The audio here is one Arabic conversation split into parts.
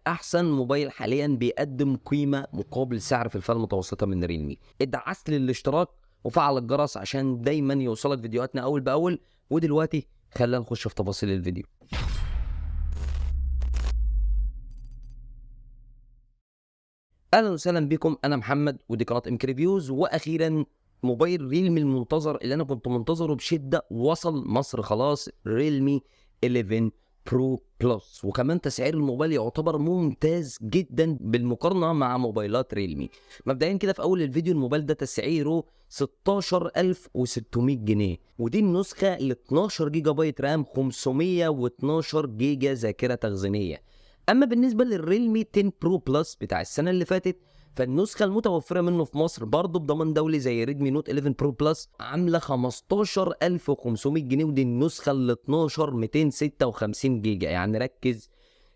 احسن موبايل حاليا بيقدم قيمه مقابل سعر في الفئه المتوسطه من ريلمي. ادعس لي الاشتراك وفعل الجرس عشان دايما يوصلك فيديوهاتنا اول باول. ودلوقتي خلينا نخش في تفاصيل الفيديو. اهلا وسهلا بكم، انا محمد ودي قناه ام ريفيوز. واخيرا موبايل ريلمي المنتظر اللي انا كنت منتظره بشده وصل مصر خلاص، ريلمي 11 برو بلس. وكمان تسعير الموبايل يعتبر ممتاز جدا بالمقارنه مع موبايلات ريلمي. مبدئيا كده في اول الفيديو، الموبايل ده تسعيره 16600 جنيه، ودي النسخه ال 12 جيجا بايت رام، 512 جيجا ذاكره تخزينيه. اما بالنسبه للريلمي 10 برو بلس بتاع السنه اللي فاتت، فالنسخه المتوفره منه في مصر برضه بضمان دولي زي ريدمي نوت 11 برو بلس عامله 15500 جنيه، ودي النسخه ال 12 256 جيجا. يعني ركز،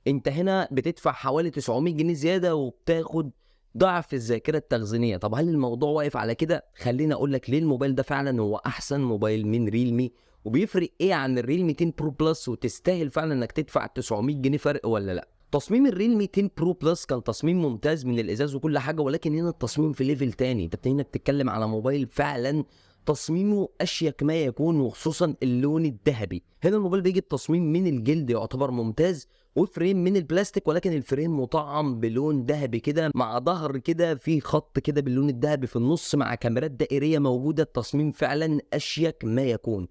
انت هنا بتدفع حوالي 900 جنيه زياده وبتاخد ضعف الذاكره التخزينيه. طب هل الموضوع واقف على كده؟ خليني اقول لك ليه الموبايل ده فعلا هو احسن موبايل من ريلمي، وبيفرق ايه عن الريلمي 10 برو بلس، وتستاهل فعلا انك تدفع 900 جنيه فرق ولا لا. تصميم الريلمي 10 برو بلس كان تصميم ممتاز من الازاز وكل حاجه، ولكن هنا التصميم في ليفل تاني. انت هنا بتتكلم على موبايل فعلا تصميمه اشيك ما يكون، وخصوصا اللون الذهبي. هنا الموبايل بيجي بتصميم من الجلد يعتبر ممتاز، وفريم من البلاستيك، ولكن الفريم مطعم بلون ذهبي كده، مع ظهر كده في خط كده باللون الذهبي في النص، مع كاميرات دائريه موجوده. التصميم فعلا اشيك ما يكون،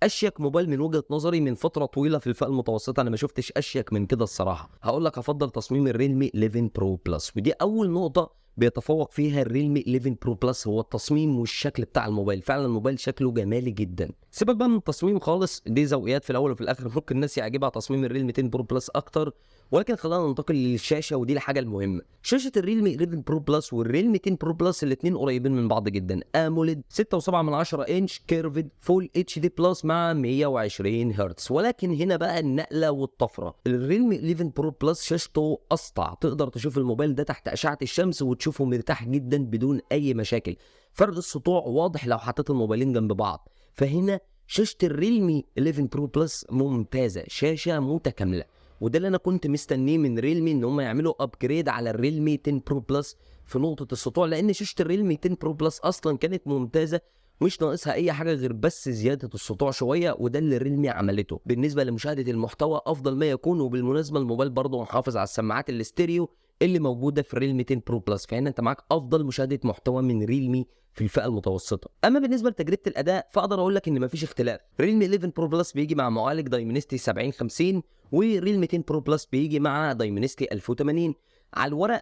اشيك موبايل من وجهة نظري من فترة طويلة في الفئة المتوسطة. انا ما شفتش اشيك من كده الصراحة. هقول لك افضل تصميم الريلمي 11 برو بلس، ودي اول نقطة بيتفوق فيها الريلمي 11 برو بلس، هو التصميم والشكل بتاع الموبايل. فعلا الموبايل شكله جمالي جدا. سيبك بقى من التصميم خالص، دي ذوقيات في الاول وفي الاخر. ممكن الناس يعجبها تصميم الريلمي 10 برو بلس اكتر، ولكن خلينا ننتقل للشاشه، ودي الحاجه المهمه. شاشه الريلمي 11 برو بلس والريلمي 10 برو بلس الاثنين قريبين من بعض جدا. اموليد 6.7 انش كيرفد فول اتش دي بلس مع 120 هرتز. ولكن هنا بقى النقله والطفره، الريلمي 11 برو بلس شاشته اسطع، تقدر تشوف الموبايل ده تحت اشعه الشمس وتشوفه مرتاح جدا بدون اي مشاكل. فرق السطوع واضح لو حطيت الموبايلين جنب بعض. فهنا شاشه الريلمي 11 برو بلس ممتازه، شاشه متكامله. وده اللي انا كنت مستنيه من ريلمي، ان هم يعملوا ابجريد على الريلمي 10 برو بلس في نقطه السطوع، لان شاشه الريلمي 10 برو بلس اصلا كانت ممتازه، مش ناقصها اي حاجه غير بس زياده السطوع شويه، وده اللي ريلمي عملته. بالنسبه لمشاهده المحتوى افضل ما يكون، وبالمناسبه الموبايل برضه محافظ على السماعات الاستيريو اللي موجوده في ريلمي 10 برو بلس، فهنا انت معاك افضل مشاهده محتوى من ريلمي في الفئه المتوسطه. اما بالنسبه لتجربه الاداء، فاقدر اقول لك ان مفيش اختلاف. ريلمي 11 برو بلس بيجي مع معالج دايمنستي 7050، وريلمي 10 برو بلس بيجي مع دايمنستي 1080. على الورق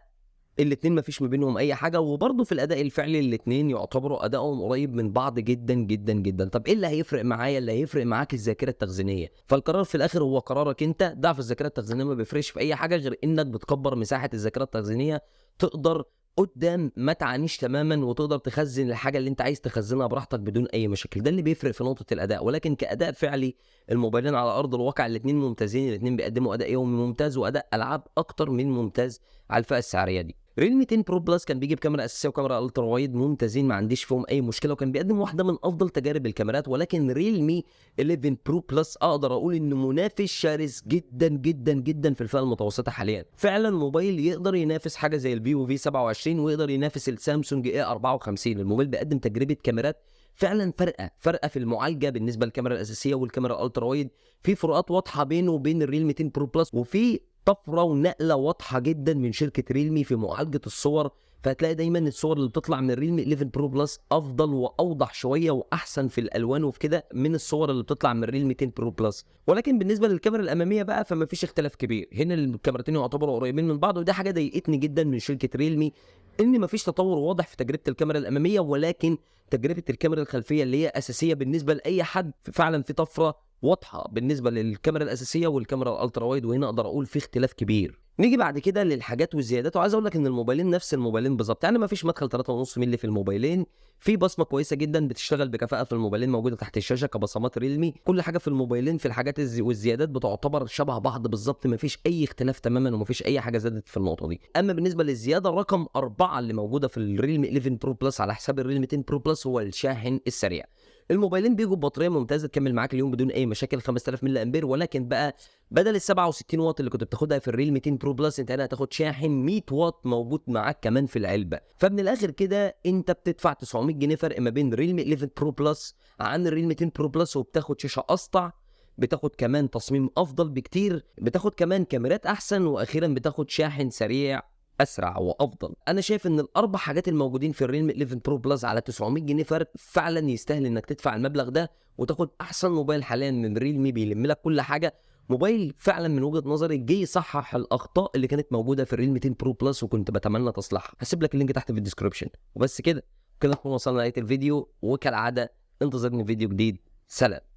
الاثنين مفيش ما بينهم اي حاجه، وبرضه في الاداء الفعلي الاثنين يعتبروا ادائهم قريب من بعض جدا جدا جدا. طب ايه اللي هيفرق معايا؟ اللي هيفرق معاك الذاكره التخزينيه. فالقرار في الاخر هو قرارك انت. ضعف الذاكره التخزينيه ما بيفرقش في اي حاجه غير انك بتكبر مساحه الذاكره التخزينيه، تقدر قدام ما تعانيش تماما، وتقدر تخزن الحاجه اللي انت عايز تخزنها براحتك بدون اي مشاكل. ده اللي بيفرق في نقطه الاداء. ولكن كاداء فعلي، الموبايلين على ارض الواقع الاثنين ممتازين، الاثنين بيقدموا اداء يومي ممتاز واداء العاب اكتر من ممتاز على الفئه السعريه دي. ريلمي 10 برو بلس كان بيجي بكاميرا اساسيه وكاميرا الترا وايد ممتازين، ما عنديش فيهم اي مشكله، وكان بيقدم واحده من افضل تجارب الكاميرات. ولكن ريلمي 11 برو بلس اقدر اقول انه منافس شرس جدا جدا جدا في الفئه المتوسطه حاليا. فعلا موبايل يقدر ينافس حاجه زي الفيفو في 27، ويقدر ينافس السامسونج اي 54. الموبايل بيقدم تجربه كاميرات فعلا فرقه في المعالجه بالنسبه للكاميرا الاساسيه والكاميرا الالترا وايد. في فروقات واضحه بينه وبين الريلمي 10 برو بلس، وفي طفره ونقله واضحه جدا من شركه ريلمي في معالجه الصور. فهتلاقي دايما الصور اللي بتطلع من الريلمي 11 برو بلس افضل واوضح شويه واحسن في الالوان وفي كده من الصور اللي بتطلع من الريلمي 10 برو بلس. ولكن بالنسبه للكاميرا الاماميه بقى، فما فيش اختلاف كبير. هنا الكاميرتين يعتبروا قريبين من بعض، وده حاجه ضايقتني جدا من شركه ريلمي، ان ما فيش تطور واضح في تجربه الكاميرا الاماميه. ولكن تجربه الكاميرا الخلفيه اللي هي اساسيه بالنسبه لاي حد، فعلا في طفره واضحه بالنسبه للكاميرا الاساسيه والكاميرا الالترا وايد، وهنا اقدر اقول في اختلاف كبير. نيجي بعد كده للحاجات والزيادات، وعايز اقول لك ان الموبايلين نفس الموبايلين بالظبط. يعني ما فيش مدخل 3.5 مللي في الموبايلين، في بصمه كويسه جدا بتشتغل بكفاءه في الموبايلين موجوده تحت الشاشه كبصمات ريلمي. كل حاجه في الموبايلين في الحاجات والزيادات بتعتبر شبه بعض بالظبط، ما فيش اي اختلاف تماما، وما فيش اي حاجه زادت في النقطه دي. اما بالنسبه للزياده، رقم 4 اللي موجوده في الريلمي 11 برو بلس على حساب الريلمي 10 برو بلس هو الشاحن السريع. الموبايلين بيجوا ببطاريه ممتازه تكمل معاك اليوم بدون اي مشاكل 5000 ملي امبير، ولكن بقى بدل ال 67 واط اللي كنت بتاخدها في الريل 200 برو بلس، انت هنا هتاخد شاحن 100 واط موجود معاك كمان في العلبه. فمن الاخر كده انت بتدفع 900 جنيه فرق ما بين ريلمي 11 برو بلس عن الريل 200 برو بلس، وبتاخد شاشه اسطع، بتاخد كمان تصميم افضل بكتير، بتاخد كمان كاميرات احسن، واخيرا بتاخد شاحن سريع اسرع وافضل. انا شايف ان الاربع حاجات الموجودين في الريلمي 11 برو بلس على 900 جنيه فرق فعلا يستاهل انك تدفع المبلغ ده وتاخد احسن موبايل حاليا من ريلمي بيلم لك كل حاجه. موبايل فعلا من وجهه نظري جه يصحح الاخطاء اللي كانت موجوده في الريلمي 200 برو بلس وكنت بتمنى تصلحها. هسيب لك اللينك تحت في الديسكربشن. وبس كده نكون وصلنا لنهايه الفيديو، وكالعاده انتظرني في فيديو جديد. سلام.